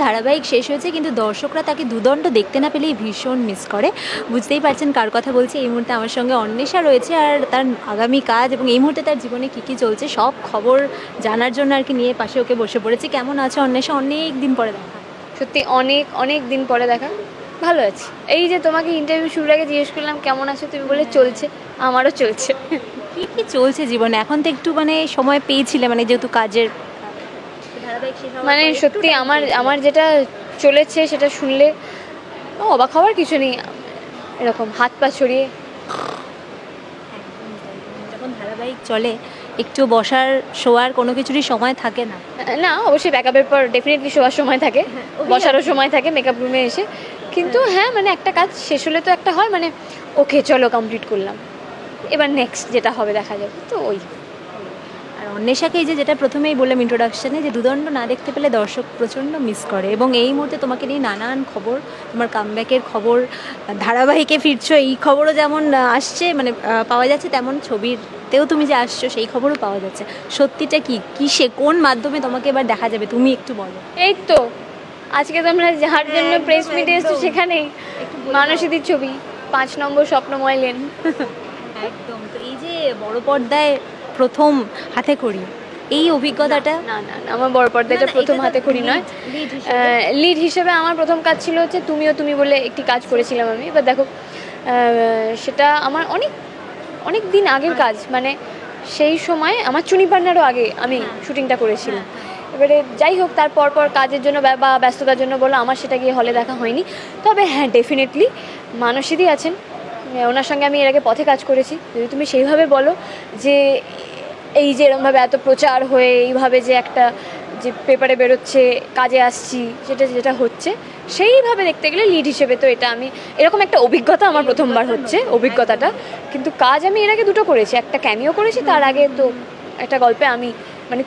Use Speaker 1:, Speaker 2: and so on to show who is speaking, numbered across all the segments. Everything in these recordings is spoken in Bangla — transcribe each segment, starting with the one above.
Speaker 1: ধারাবাহিক শেষ হয়েছে, কিন্তু দর্শকরা তাকে দুদণ্ড দেখতে না পেলেই ভীষণ মিস করে। বুঝতেই পারছেন কার কথা বলছি। এই মুহূর্তে আমার সঙ্গে অন্বেষা রয়েছে, আর তার আগামী কাজ এবং এই মুহূর্তে তার জীবনে কী কী চলছে সব খবর জানার জন্য আর কি নিয়ে পাশে ওকে বসে পড়েছি। কেমন আছো অন্বেষা? অনেক দিন পরে দেখা।
Speaker 2: সত্যি অনেক অনেক দিন পরে দেখা। ভালো আছি। এই যে তোমাকে ইন্টারভিউ শুরুর আগে জিজ্ঞেস করলাম কেমন আছো, তুমি বলে চলছে। আমারও চলছে।
Speaker 1: কী কী চলছে জীবনে এখন? তো একটু মানে সময় পেয়েছিলে, মানে যেহেতু কাজের ধারাবাহিক শেষ হওয়ার
Speaker 2: মানে
Speaker 1: পরে একটু
Speaker 2: সত্যি
Speaker 1: time
Speaker 2: আমার
Speaker 1: পেয়েছিলে।
Speaker 2: আমার যেটা চলেছে সেটা শুনলে অবাক হওয়ার কিছু নেই। এরকম হাত পা ছড়িয়ে
Speaker 1: একদমই তাই। যখন ধারাবাহিক চলে একটু বসার শোয়ার কোনো কিছুরই সময় থাকে না।
Speaker 2: না, অবশ্যই ব্যাকআপের পর ডেফিনেটলি শোয়ার সময় থাকে, বসারও সময় থাকে মেকআপ রুমে এসে। কিন্তু হ্যাঁ, মানে একটা কাজ শেষ হলে তো একটা হয় মানে ওকে চলো কমপ্লিট করলাম, এবার নেক্সট যেটা হবে দেখা যাবে। তো ওই
Speaker 1: আর অন্বেষাকে এই যে যেটা প্রথমেই বললাম ইন্ট্রোডাকশানে, যে দুদণ্ড না দেখতে পেলে দর্শক প্রচণ্ড মিস করে, এবং এই মুহূর্তে তোমাকে নিয়ে নানান খবর, তোমার কামব্যাকের খবর, ধারাবাহিকে ফিরছো এই খবরও যেমন আসছে, মানে পাওয়া যাচ্ছে, তেমন ছবিতেও তুমি যে আসছো সেই খবরও পাওয়া যাচ্ছে। সত্যিটা কি, কিসে, কোন মাধ্যমে তোমাকে এবার দেখা যাবে তুমি একটু বলো।
Speaker 2: এই তো আজকে তোমরা যার জন্য
Speaker 1: একদম,
Speaker 2: প্রেস মিটে এসছো
Speaker 1: একদম।
Speaker 2: সেখানেই
Speaker 1: একটু বলে দাও।
Speaker 2: মানসীদির ছবি 5 নম্বর স্বপ্নময় লেন।
Speaker 1: একদম। তো এই যে বড় পর্দায় প্রথম হাতে খড়ি, এই অভিজ্ঞতাটা।
Speaker 2: না না না, আমার বড় পর্দা এটা প্রথম হাতে খড়ি নয়। লিড হিসেবে আমার প্রথম কাজ ছিল হচ্ছে তুমিও তুমি বলে একটি কাজ করেছিলাম আমি। এবার দেখো সেটা আমার অনেক অনেক দিন আগের কাজ, মানে সেই সময় আমার চুনি পান্নারও আগে আমি শুটিংটা করেছিলাম। এবারে যাই হোক, তার পর কাজের জন্য বা ব্যস্ততার জন্য বলো আমার সেটা গিয়ে হলে দেখা হয়নি। তবে হ্যাঁ, ডেফিনেটলি মানসীদি আছেন, ওনার সঙ্গে আমি এর আগে পথে কাজ করেছি। যদি তুমি সেইভাবে বলো যে এই যে এরমভাবে এত প্রচার হয়ে এইভাবে যে একটা যে পেপারে বেরোচ্ছে কাজে আসছি যেটা হচ্ছে, সেইভাবে দেখতে গেলে লিড হিসেবে তো এটা আমি এরকম একটা অভিজ্ঞতা আমার প্রথমবার হচ্ছে অভিজ্ঞতাটা। কিন্তু কাজ আমি এর আগে দুটো করেছি, একটা ক্যামিও করেছি, তার আগে তো একটা গল্পে আমি মানে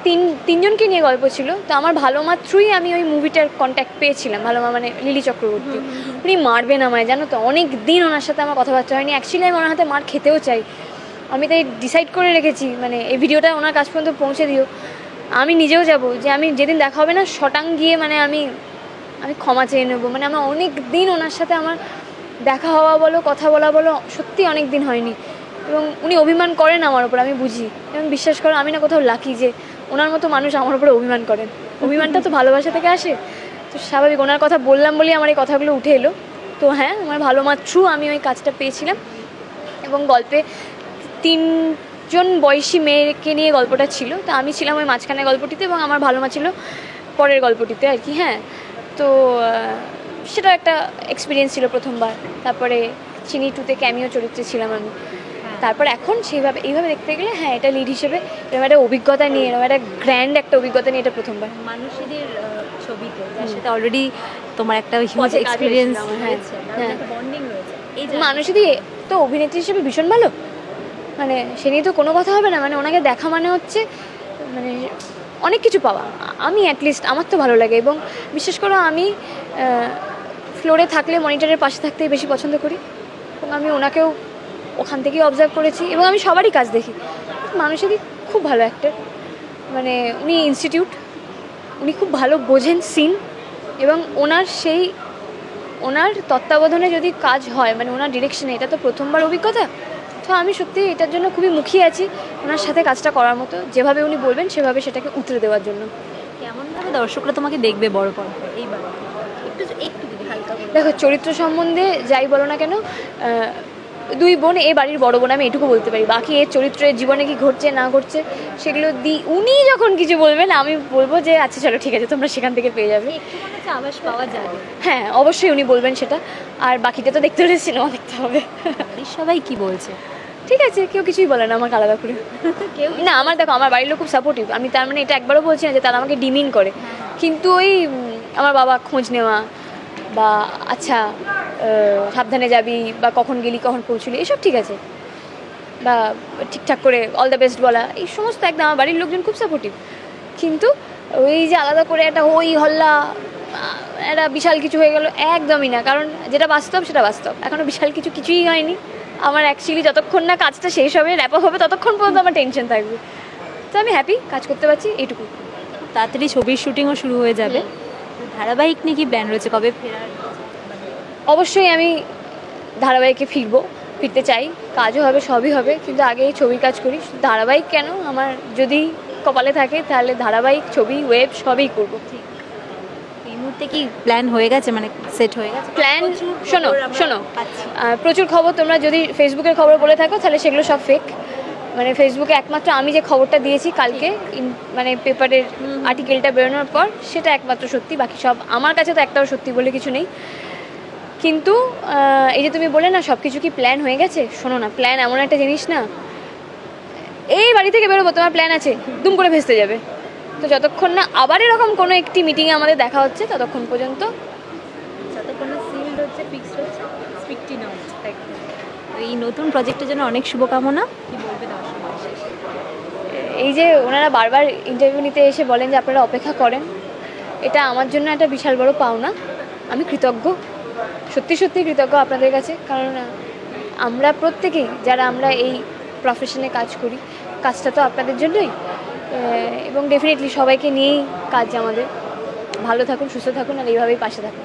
Speaker 2: তিনজনকে নিয়ে গল্প ছিল। তো আমার ভালো মার থ্রুই আমি ওই মুভিটার কন্ট্যাক্ট পেয়েছিলাম। ভালো মা মানে লিলি চক্রবর্তী, উনি মারবেন আমায়, জানো তো অনেক দিন ওনার সাথে আমার কথাবার্তা হয়নি। অ্যাকচুয়ালি আমি ওনার হাতে মার খেতেও চাই। আমি তাই ডিসাইড করে রেখেছি মানে এই ভিডিওটা ওনার কাছ পর্যন্ত পৌঁছে দিও। আমি নিজেও যাব, যে আমি যেদিন দেখা হবে না শটাং গিয়ে মানে আমি ক্ষমা চেয়ে নেবো। মানে আমার অনেক দিন ওনার সাথে আমার দেখা হওয়া বলো, কথা বলা বলো, সত্যি অনেক দিন হয়নি। এবং উনি অভিমান করেন আমার ওপর, আমি বুঝি। এবং বিশ্বাস করো আমি না কোথাও লাকি যে ওনার মতো মানুষ আমার উপরে অভিমান করেন। অভিমানটা তো ভালোবাসা থেকে আসে। তো স্বাভাবিক ওনার কথা বললাম বলেই আমার এই কথাগুলো উঠে এলো। তো হ্যাঁ, আমার ভালো মার থ্রু আমি ওই কাজটা পেয়েছিলাম। এবং গল্পে 3জন বয়সী মেয়েকে নিয়ে গল্পটা ছিল। তো আমি ছিলাম ওই মাঝখানে গল্পটিতে এবং আমার ভালো মা ছিল পরের গল্পটিতে আর কি। হ্যাঁ, তো সেটা একটা এক্সপিরিয়েন্স ছিল প্রথমবার। তারপরে চিনি 2তে ক্যামিও চরিত্রে ছিলাম আমি। তারপর এখন সেইভাবে এইভাবে দেখতে গেলে হ্যাঁ, এটা লিড হিসেবে এরকম একটা অভিজ্ঞতা নিয়ে, এরকম একটা গ্র্যান্ড একটা অভিজ্ঞতা নিয়ে এটা প্রথমবার।
Speaker 1: মানুষদের ছবিতে যার সাথে অলরেডি তোমার একটা হিউজ
Speaker 2: পথে কাজ
Speaker 1: এক্সপিরিয়েন্স
Speaker 2: হয়েছিল আমার,
Speaker 1: হয়েছে,
Speaker 2: হ্যাঁ।
Speaker 1: বন্ডিং রয়েছে। এই যে
Speaker 2: মানুষদি তো অভিনেত্রী হিসেবে ভীষণ ভালো, মানে সে নিয়ে তো কোনো কথা হবে না। মানে ওনাকে দেখা মানে হচ্ছে মানে অনেক কিছু পাওয়া। আমি অ্যাটলিস্ট আমার তো ভালো লাগে। এবং বিশেষ করে আমি ফ্লোরে থাকলে মনিটরের পাশে থাকতেই বেশি পছন্দ করি। এবং আমি ওনাকেও ওখান থেকেই অবজার্ভ করেছি এবং আমি সবারই কাজ দেখি। মানুষেরই খুব ভালো অ্যাক্টর, মানে উনি ইনস্টিটিউট, উনি খুব ভালো বোঝেন সিন। এবং ওনার তত্ত্বাবধানে যদি কাজ হয় মানে ওনার ডিরেকশনে, এটা তো প্রথমবার অভিজ্ঞতা। তো আমি সত্যি এটার জন্য খুবই মুখিয়ে আছি ওনার সাথে কাজটা করার মতো, যেভাবে উনি বলবেন সেভাবে সেটাকে উতরে দেওয়ার জন্য।
Speaker 1: কেমনভাবে দর্শকরা তোমাকে দেখবে বড় পর্দায় এইবার? একটু একটু যদি হালকা করে
Speaker 2: দেখো, চরিত্র সম্বন্ধে যাই বলো না কেন, 2 বোন, এ বাড়ির বড় বোন, আমি এটুকু বলতে পারি। বাকি এর চরিত্রের জীবনে কি ঘটছে না ঘটছে সেগুলো উনি যখন কিছু বলবেন আমি বলবো যে আচ্ছা চলো ঠিক আছে, তোমরা সেখান থেকে পেয়ে যাবে।
Speaker 1: একটু মনে হচ্ছে আভাস পাওয়া যাবে।
Speaker 2: হ্যাঁ, অবশ্যই উনি বলবেন সেটা। আর বাকিটা তো দেখতে হলে সিনেমা দেখতে হবে।
Speaker 1: বাড়ির সবাই কি বলছে?
Speaker 2: ঠিক আছে, কেউ কিছুই বলে না আমাকে আলাদা করে।
Speaker 1: কেউ
Speaker 2: না, আমার দেখো আমার বাড়ির লোক খুব সাপোর্টিভ। আমি তার মানে এটা একবারও বলছি না যে তারা আমাকে ডিমিন করে। কিন্তু ওই আমার বাবা খোঁজ নেওয়া বা আচ্ছা সাবধানে যাবি বা কখন গেলি কখন পৌঁছলি এসব ঠিক আছে, বা ঠিকঠাক করে অল দ্য বেস্ট বলা, এই সমস্ত একদম আমার বাড়ির লোকজন খুব সাপোর্টিভ। কিন্তু ওই যে আলাদা করে একটা হই হল্লা, একটা বিশাল কিছু হয়ে গেল, একদমই না। কারণ যেটা বাস্তব সেটা বাস্তব। এখনও বিশাল কিছুই হয়নি। আমার অ্যাকচুয়ালি যতক্ষণ না কাজটা শেষ হবে, র্যাপ আপ হবে, ততক্ষণ পর্যন্ত আমার টেনশন থাকবে। তো আমি হ্যাপি কাজ করতে পারছি এইটুকু।
Speaker 1: তাড়াতাড়ি ছবির শুটিংও শুরু হয়ে যাবে। ধারাবাহিক নিয়ে কি প্ল্যান রয়েছে, কবে ফেরার?
Speaker 2: অবশ্যই আমি ধারাবাহিকে ফিরতে চাই, কাজও হবে, সবই হবে, কিন্তু আগে এই ছবির কাজ করি। শুধু ধারাবাহিক কেন, আমার যদি কপালে থাকে তাহলে ধারাবাহিক, ছবি, ওয়েব সবই করবো।
Speaker 1: ঠিক, এই মুহূর্তে কি প্ল্যান হয়ে গেছে, মানে সেট হয়ে গেছে
Speaker 2: প্ল্যান, শোনো শোনো,
Speaker 1: পাচ্ছি।
Speaker 2: প্রচুর খবর তোমরা যদি ফেসবুকের খবর বলে থাকো তাহলে সেগুলো সব ফেক। মানে ফেসবুকে একমাত্র আমি যে খবরটা দিয়েছি কালকে, মানে পেপারের আর্টিকেলটা বেরোনোর পর, সেটা একমাত্র সত্যি, বাকি সব আমার কাছে তো একটাও সত্যি বলে কিছু নেই। কিন্তু এই যে তুমি বলে না সব কিছু কি প্ল্যান হয়ে গেছে, শোনো না, প্ল্যান এমন একটা জিনিস না, এই বাড়ি থেকে বেরোবো তোমার প্ল্যান আছে, দুম করে ভেস্তে যাবে। তো যতক্ষণ না আবার এরকম কোনো একটি মিটিংয়ে আমাদের দেখা হচ্ছে, ততক্ষণ পর্যন্ত
Speaker 1: যতক্ষণ না সিলড হচ্ছে, ফিক্সড হচ্ছে, স্পিকটি নাও। এই নতুন প্রজেক্টের জন্য অনেক শুভকামনা। কি বলবে দর্শকদের শেষে?
Speaker 2: এই যে ওনারা বারবার ইন্টারভিউ নিতে এসে বলেন যে আপনারা অপেক্ষা করেন, এটা আমার জন্য একটা বিশাল বড় পাওনা। আমি কৃতজ্ঞ, সত্যি সত্যি কৃতজ্ঞ আপনাদের কাছে, কারণ আমরা প্রত্যেকেই যারা আমরা এই প্রফেশনে কাজ করি, কাজটা তো আপনাদের জন্যই, এবং ডেফিনেটলি সবাইকে নিয়েই কাজ আমাদের। ভালো থাকুন, সুস্থ থাকুন, আর এইভাবেই পাশে থাকুন।